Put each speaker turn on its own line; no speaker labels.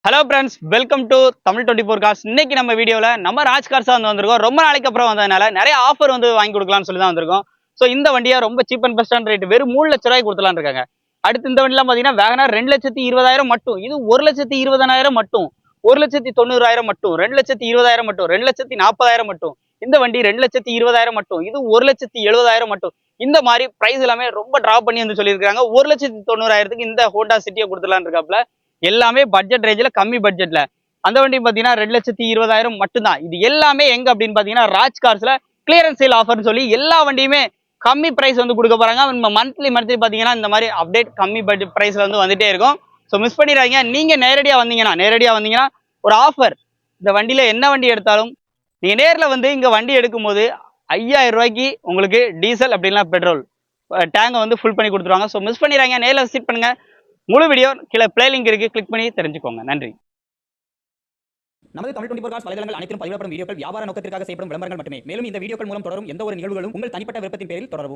Hello friends, welcome to Tamil 24 cars. இன்னைக்கு நம்ம வீடியோவில் நம்ம ராஜ் கார்ஸா வந்திருக்கோம். ரொம்ப நாளைக்கு அப்புறம் வந்ததுனால நிறைய ஆஃபர் வாங்கி கொடுக்கலாம்னு சொல்லி தான் வந்திருக்கோம். ஸோ இந்த வண்டியை ரொம்ப சீப் அண்ட் பெஸ்டான ரேட் வெறும் 3 லட்ச ரூபாய்க்கு கொடுத்துலான்னு இருக்காங்க. அடுத்து இந்த வண்டிலாம் பார்த்தீங்கன்னா வேகனார் 2,20,000 மட்டும், இது 1,20,000 மட்டும், 1,90,000 மட்டும், 2,20,000 மட்டும், 2,40,000 மட்டும். இந்த வண்டி 2,20,000 மட்டும், இது 1,70,000 மட்டும். இந்த மாதிரி பிரைஸ் எல்லாமே ரொம்ப டிராப் பண்ணி வந்து சொல்லியிருக்காங்க. 1,90,000க்கு இந்த ஹோண்டா சிட்டியை கொடுத்துலான்னு இருக்காப்ல. எல்லாமே பட்ஜெட் ரேஞ்சில் கம்மி பட்ஜெட்ல. அந்த வண்டி பார்த்தீங்கன்னா 2,20,000 மட்டும்தான். இது எல்லாமே எங்க அப்படின்னு பார்த்தீங்கன்னா ராஜ் கார்ஸ்ல கிளியரன்ஸ் சேல் ஆஃபர்னு சொல்லி எல்லா வண்டியுமே கம்மி பிரைஸ் கொடுக்க போறாங்க. நம்ம மந்த்லி பார்த்தீங்கன்னா இந்த மாதிரி அப்டேட் கம்மி பட்ஜெட் பிரைஸ்ல வந்துட்டே இருக்கும். ஸோ மிஸ் பண்ணிடுறாங்க. நீங்க நேரடியாக வந்தீங்கன்னா ஒரு ஆஃபர். இந்த வண்டியில என்ன வண்டி எடுத்தாலும் நீங்க நேரில் வந்து இங்க வண்டி எடுக்கும்போது 5,000 ரூபாய்க்கு உங்களுக்கு டீசல் அப்படின்னா பெட்ரோல் டேங்கை ஃபுல் பண்ணி கொடுத்துருவாங்க. ஸோ மிஸ் பண்ணிடுறாங்க. நேரில் விசிட் பண்ணுங்க. முழு வீடியோ கீழே ப்ளே லிங்க் இருக்கு, கிளிக் பண்ணி தெரிஞ்சுக்கோங்க. நன்றி.
நமது தமிழ் 24 கார்ஸ் வலைதளங்கள் அனைத்தும் பதிவிடப்படும் வீடியோக்கள் வியாபார நோக்கத்திற்காக செய்யப்படும் விளம்பரங்கள் மட்டுமே. மேலும் இந்த வீடியோக்கள் மூலம் தொடரும் எந்த ஒரு நிகழ்வுகளும் உங்கள் தனிப்பட்ட விருப்பத்தின் பேரில் தொடரவும்.